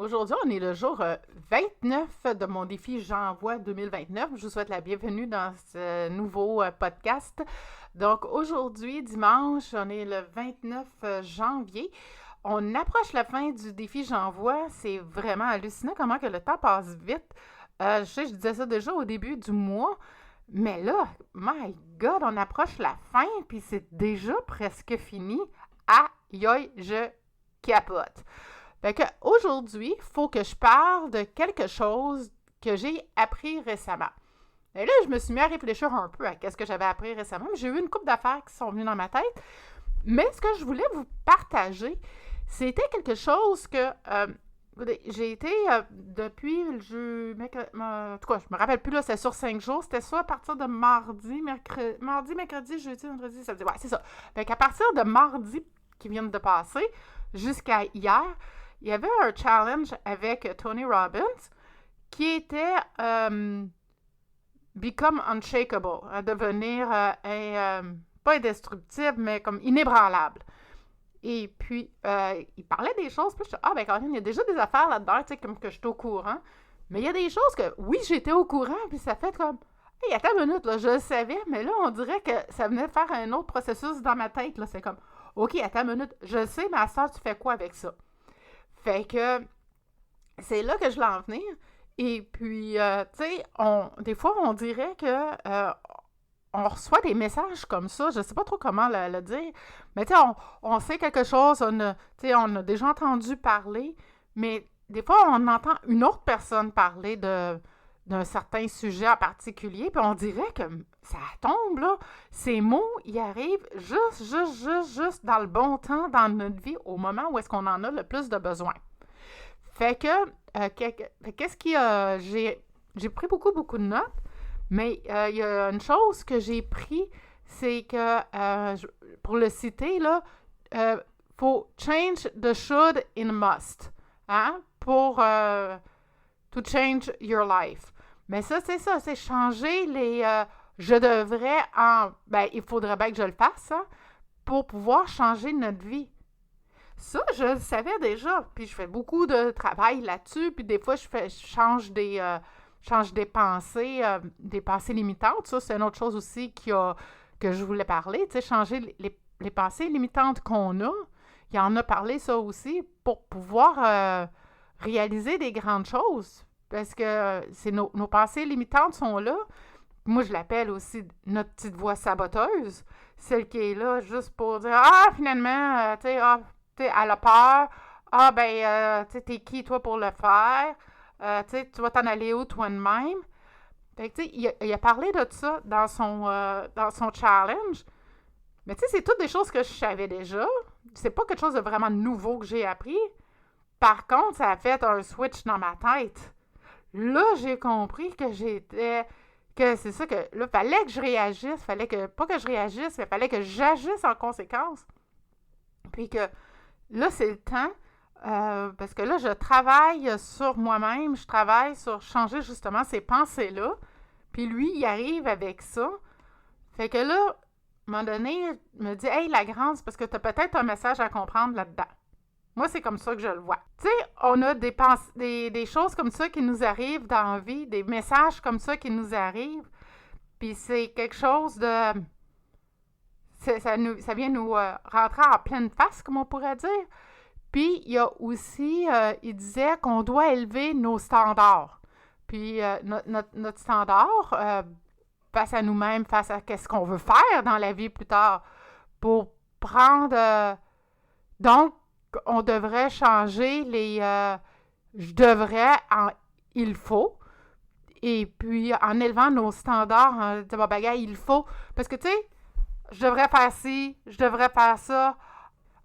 Aujourd'hui, on est le jour 29 de mon défi J'envoie 2029. Je vous souhaite la bienvenue dans ce nouveau podcast. Donc aujourd'hui, dimanche, on est le 29 janvier. On approche la fin du défi J'envoie. C'est vraiment hallucinant comment que le temps passe vite. Je disais ça déjà au début du mois, mais là, my God, on approche la fin, puis c'est déjà presque fini. Aïe, aïe, je capote. Fait que aujourd'hui, il faut que je parle de quelque chose que j'ai appris récemment. Et là, je me suis mis à réfléchir un peu à ce que j'avais appris récemment. J'ai eu une couple d'affaires qui sont venues dans ma tête. Mais ce que je voulais vous partager, c'était quelque chose que j'ai été depuis en tout cas, je me rappelle plus, là, c'est sur 5 jours. C'était ça à partir de mardi, mercredi, jeudi, vendredi, samedi. Ouais, c'est ça. Fait qu'à partir de mardi qui vient de passer jusqu'à hier, il y avait un challenge avec Tony Robbins qui était Become Unshakable, devenir pas indestructible, mais comme inébranlable. Et puis, il parlait des choses, puis je dis, Caroline, il y a déjà des affaires là-dedans, tu sais, comme que je suis au courant. Mais il y a des choses que, oui, j'étais au courant, puis ça fait comme, hey, attends une minute, là, je le savais, mais là, on dirait que ça venait faire un autre processus dans ma tête, là. C'est comme, OK, attends une minute, je le sais, mais à ça, tu fais quoi avec ça? Fait que c'est là que je voulais en venir. Et puis, tu sais, des fois, on dirait que on reçoit des messages comme ça. Je ne sais pas trop comment le dire. Mais tu sais, on sait quelque chose, on a déjà entendu parler, mais des fois, on entend une autre personne parler d'un certain sujet en particulier, puis on dirait que ça tombe, là. Ces mots, ils arrivent juste dans le bon temps dans notre vie, au moment où est-ce qu'on en a le plus de besoin. Fait que, qu'est-ce qui a... J'ai pris beaucoup de notes, mais il y a une chose que j'ai pris, c'est que, pour le citer, là, faut change the should in must, hein, pour to change your life. Mais ça, c'est changer les je devrais en... il faudrait bien que je le fasse, hein, pour pouvoir changer notre vie. Ça, je le savais déjà, puis je fais beaucoup de travail là-dessus, puis des fois, je change des pensées limitantes. Ça, c'est une autre chose aussi que je voulais parler, tu sais, changer les pensées limitantes qu'on a. Il y en a parlé, ça aussi, pour pouvoir réaliser des grandes choses, parce que c'est nos pensées limitantes sont là. Moi, je l'appelle aussi notre petite voix saboteuse, celle qui est là juste pour dire « Ah, finalement, tu sais, elle a peur. Tu sais, t'es qui, toi, pour le faire? Tu vas t'en aller où, toi de même? » Fait que, tu sais, il a parlé de ça dans son challenge. Mais, tu sais, c'est toutes des choses que je savais déjà. C'est pas quelque chose de vraiment nouveau que j'ai appris. Par contre, ça a fait un switch dans ma tête. Là, j'ai compris que que c'est ça que... Là, fallait que je réagisse. Pas que je réagisse, mais fallait que j'agisse en conséquence. Puis que là, c'est le temps, parce que là, je travaille sur moi-même, je travaille sur changer justement ces pensées-là. Puis lui, il arrive avec ça. Fait que là, à un moment donné, il me dit « Hey, la grande, c'est parce que tu as peut-être un message à comprendre là-dedans. » Moi, c'est comme ça que je le vois. Tu sais, on a des choses comme ça qui nous arrivent dans la vie, des messages comme ça qui nous arrivent. Puis c'est quelque chose de... Ça vient nous rentrer en pleine face, comme on pourrait dire. Puis, il y a aussi, il disait qu'on doit élever nos standards. Puis, notre standard, face à nous-mêmes, face à ce qu'on veut faire dans la vie plus tard, pour prendre... donc, on devrait changer les je devrais en il faut. Et puis, en élevant nos standards, en disant, il faut. Parce que, tu sais, je devrais faire ci, je devrais faire ça.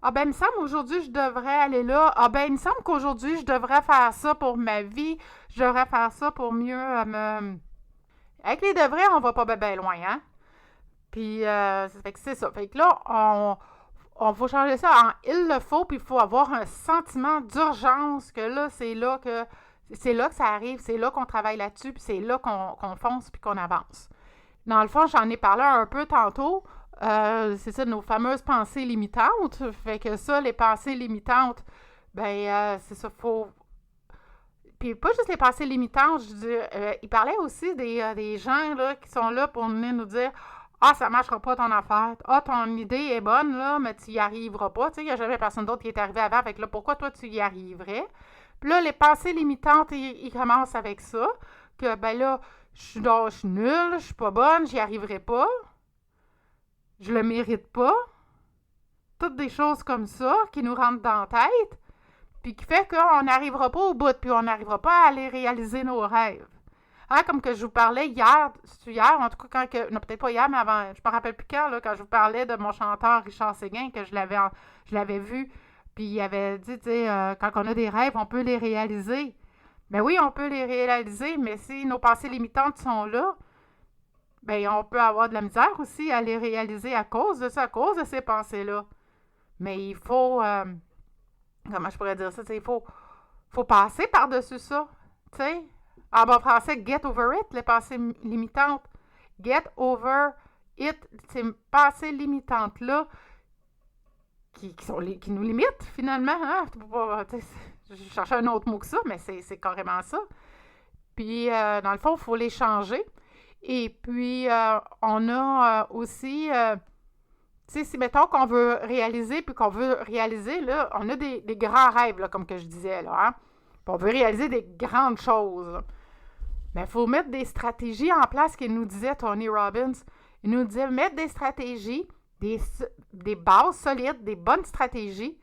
Il me semble aujourd'hui, je devrais aller là. Il me semble qu'aujourd'hui, je devrais faire ça pour ma vie. Je devrais faire ça pour mieux me... Avec les devrais, on va pas bien loin, hein? Puis, fait que c'est ça. Fait que là, on faut changer ça en il le faut, puis il faut avoir un sentiment d'urgence que là, c'est là que ça arrive, c'est là qu'on travaille là-dessus, puis c'est là qu'on fonce, puis qu'on avance. Dans le fond, j'en ai parlé un peu tantôt. C'est ça, nos fameuses pensées limitantes. Fait que ça, les pensées limitantes, c'est ça, faut puis pas juste les pensées limitantes, je dis, il parlait aussi des gens là, qui sont là pour venir nous dire ah, ça marchera pas ton affaire. Ah, ton idée est bonne, là, mais tu y arriveras pas. Tu sais, il n'y a jamais personne d'autre qui est arrivé avant. Fait que là, pourquoi toi, tu y arriverais? Puis là, les pensées limitantes, ils commencent avec ça. Que, ben là, je suis nulle, je suis pas bonne, j'y arriverai pas. Je le mérite pas. Toutes des choses comme ça qui nous rentrent dans la tête. Puis qui fait qu'on n'arrivera pas au bout. Puis on n'arrivera pas à aller réaliser nos rêves. Hein, comme que je vous parlais hier, c'est hier, en tout cas, quand que, non, peut-être pas hier, mais avant, je me rappelle plus quand, là, quand je vous parlais de mon chanteur Richard Séguin, que je l'avais vu, puis il avait dit, tu sais, quand on a des rêves, on peut les réaliser. Ben oui, on peut les réaliser, mais si nos pensées limitantes sont là, ben on peut avoir de la misère aussi à les réaliser à cause de ça, à cause de ces pensées-là. Mais il faut, comment je pourrais dire ça, tu sais, faut passer par-dessus ça, tu sais. En bon français, get over it, les pensées limitantes. Get over it, ces pensées limitantes-là qui nous limitent finalement. Hein? Je cherchais un autre mot que ça, mais c'est carrément ça. Puis, dans le fond, il faut les changer. Et puis, on a aussi, tu sais, si mettons qu'on veut réaliser, puis qu'on veut réaliser, là, on a des grands rêves, là, comme que je disais, là, hein? Puis on veut réaliser des grandes choses. Mais il faut mettre des stratégies en place qu'il nous disait Tony Robbins. Il nous disait mettre des stratégies, des bases solides, des bonnes stratégies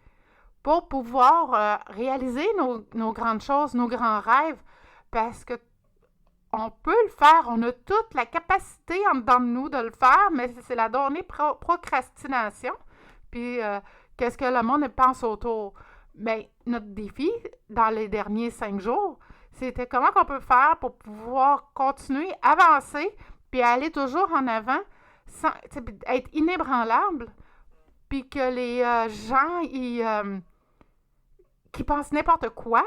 pour pouvoir réaliser nos grandes choses, nos grands rêves. Parce que on peut le faire, on a toute la capacité en dedans de nous de le faire, mais c'est la donnée procrastination. Puis, qu'est-ce que le monde pense autour? Mais notre défi, dans les derniers 5 jours, c'était comment qu'on peut faire pour pouvoir continuer, avancer, puis aller toujours en avant, sans être inébranlable, puis que les gens qui pensent n'importe quoi,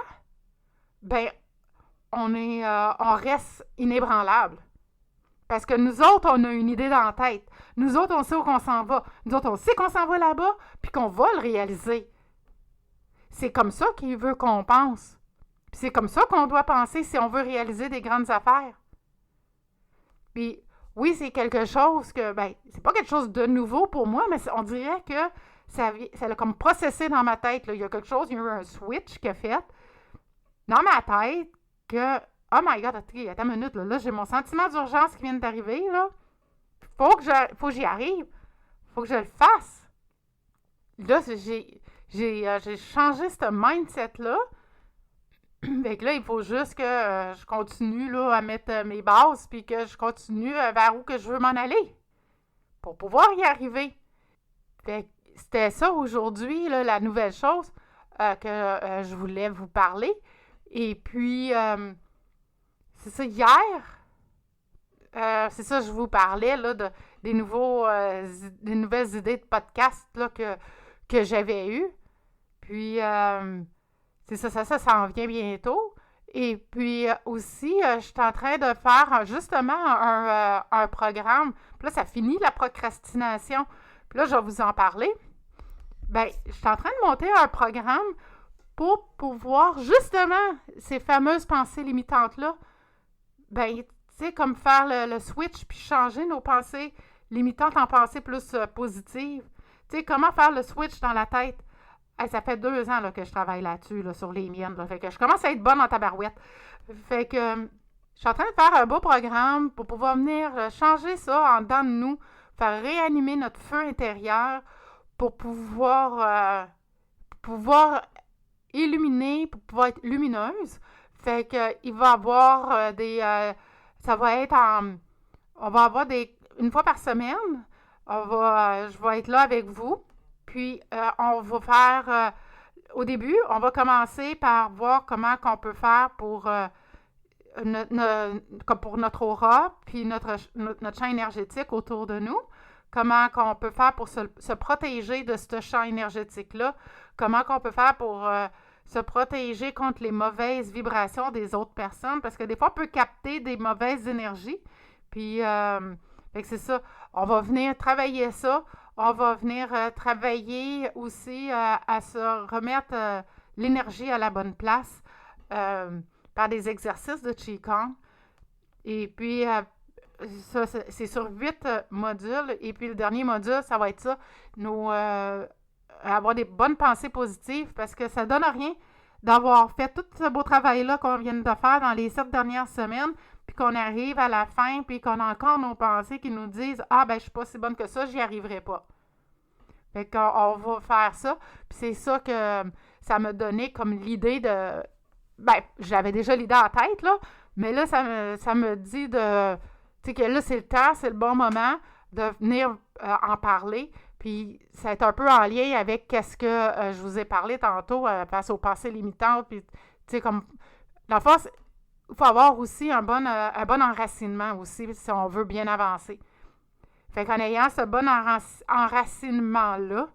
ben on reste inébranlable. Parce que nous autres, on a une idée dans la tête. Nous autres, on sait où qu'on s'en va. Nous autres, on sait qu'on s'en va là-bas, puis qu'on va le réaliser. C'est comme ça qu'il veut qu'on pense. Puis c'est comme ça qu'on doit penser si on veut réaliser des grandes affaires. Puis oui, c'est quelque chose que, ben, c'est pas quelque chose de nouveau pour moi, mais on dirait que ça l'a comme processé dans ma tête. Là. Il y a quelque chose, il y a eu un switch qui a fait dans ma tête que, oh my God, attends une minute, là j'ai mon sentiment d'urgence qui vient d'arriver, là. Faut que j'y arrive. Faut que je le fasse. Là, j'ai changé ce mindset-là. Fait que là, il faut juste que je continue là, à mettre mes bases puis que je continue vers où que je veux m'en aller pour pouvoir y arriver. Fait que c'était ça aujourd'hui, là, la nouvelle chose que je voulais vous parler. Et puis, c'est ça, hier, c'est ça, je vous parlais là, des nouvelles idées de podcast là, que j'avais eues. Puis, c'est ça s'en vient bientôt. Et puis aussi, je suis en train de faire justement un programme. Puis là, ça finit la procrastination. Puis là, je vais vous en parler. Bien, je suis en train de monter un programme pour pouvoir justement ces fameuses pensées limitantes-là, bien, tu sais, comme faire le switch puis changer nos pensées limitantes en pensées plus positives. Tu sais, comment faire le switch dans la tête. Hey, ça fait 2 ans là, que je travaille là-dessus, là, sur les miennes. Là. Fait que je commence à être bonne en tabarouette. Fait que je suis en train de faire un beau programme pour pouvoir venir changer ça en dedans de nous, faire réanimer notre feu intérieur pour pouvoir illuminer, pour pouvoir être lumineuse. Fait que il va y avoir ça va être on va avoir une fois par semaine, je vais être là avec vous. Puis, on va faire, au début, on va commencer par voir comment qu'on peut faire pour notre aura, puis notre champ énergétique autour de nous. Comment qu'on peut faire pour se protéger de ce champ énergétique-là. Comment qu'on peut faire pour se protéger contre les mauvaises vibrations des autres personnes. Parce que des fois, on peut capter des mauvaises énergies. Puis, fait que c'est ça. On va venir travailler ça. On va venir travailler aussi à se remettre l'énergie à la bonne place. par des exercices de Qigong. Et puis, ça, c'est sur 8 modules. Et puis, le dernier module, ça va être ça. Avoir des bonnes pensées positives parce que ça donne rien d'avoir fait tout ce beau travail-là qu'on vient de faire dans les 7 dernières semaines, puis qu'on arrive à la fin, puis qu'on a encore nos pensées qui nous disent « Ah, ben, je suis pas si bonne que ça, j'y arriverai pas. » Fait qu'on va faire ça. Puis c'est ça que ça m'a donné comme l'idée de... Ben, j'avais déjà l'idée en tête, là, mais là, ça me dit de... Tu sais que là, c'est le temps, c'est le bon moment de venir en parler. Puis, ça va être un peu en lien avec ce que je vous ai parlé tantôt face aux pensées limitantes. Puis, tu sais, comme... Dans le fond, il faut avoir aussi un bon enracinement aussi, si on veut bien avancer. Fait qu'en ayant ce bon enracinement-là,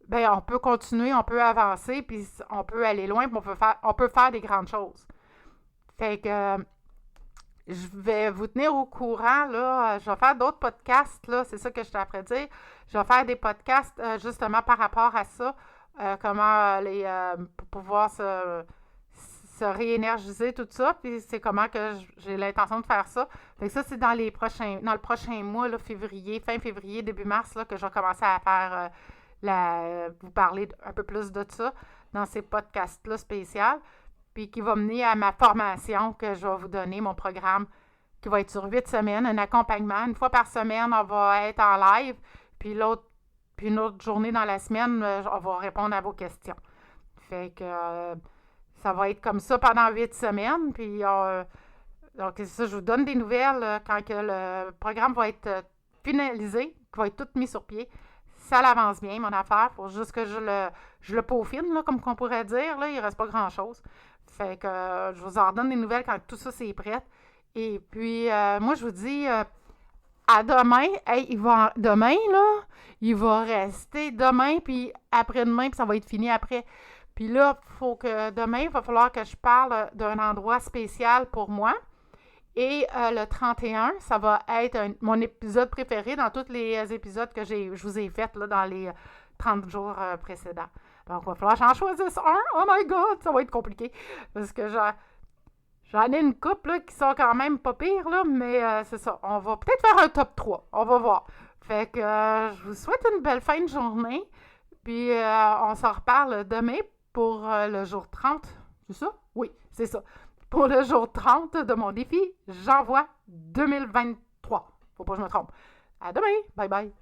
ben on peut continuer, on peut avancer, puis on peut aller loin, puis on peut faire des grandes choses. Fait que je vais vous tenir au courant, là. Je vais faire d'autres podcasts, là. C'est ça que je t'ai après dire. Je vais faire des podcasts justement par rapport à ça. Comment pour pouvoir se réénergiser, tout ça. Puis c'est comment que j'ai l'intention de faire ça. Fait que ça, c'est dans le prochain mois, là, fin février, début mars, là, que je vais commencer à faire vous parler un peu plus de ça dans ces podcasts-là spéciaux. Puis qui va mener à ma formation que je vais vous donner, mon programme qui va être sur 8 semaines, un accompagnement. Une fois par semaine, on va être en live, puis une autre journée dans la semaine, on va répondre à vos questions. Fait que ça va être comme ça pendant 8 semaines, puis donc c'est ça, je vous donne des nouvelles quand que le programme va être finalisé, qu'il va être tout mis sur pied. Ça avance bien, mon affaire. Il faut juste que je le peaufine, là, comme qu'on pourrait dire. Là, il ne reste pas grand-chose. Fait que je vous en redonne des nouvelles quand tout ça c'est prêt. Et puis, moi, je vous dis à demain. Hey, demain, là, il va rester demain, puis après-demain, puis ça va être fini après. Puis là, demain, il va falloir que je parle d'un endroit spécial pour moi. Et le 31, ça va être mon épisode préféré dans tous les épisodes que je vous ai faits là, dans les 30 jours précédents. Donc, il va falloir que j'en choisisse un. Oh my God, ça va être compliqué. Parce que j'en ai une couple là, qui sont quand même pas pires, là, mais c'est ça. On va peut-être faire un top 3. On va voir. Fait que je vous souhaite une belle fin de journée. Puis, on s'en reparle demain pour le jour 30. C'est ça? Oui, c'est ça. Pour le jour 30 de mon défi, j'envoie 2023. Faut pas que je me trompe. À demain. Bye bye.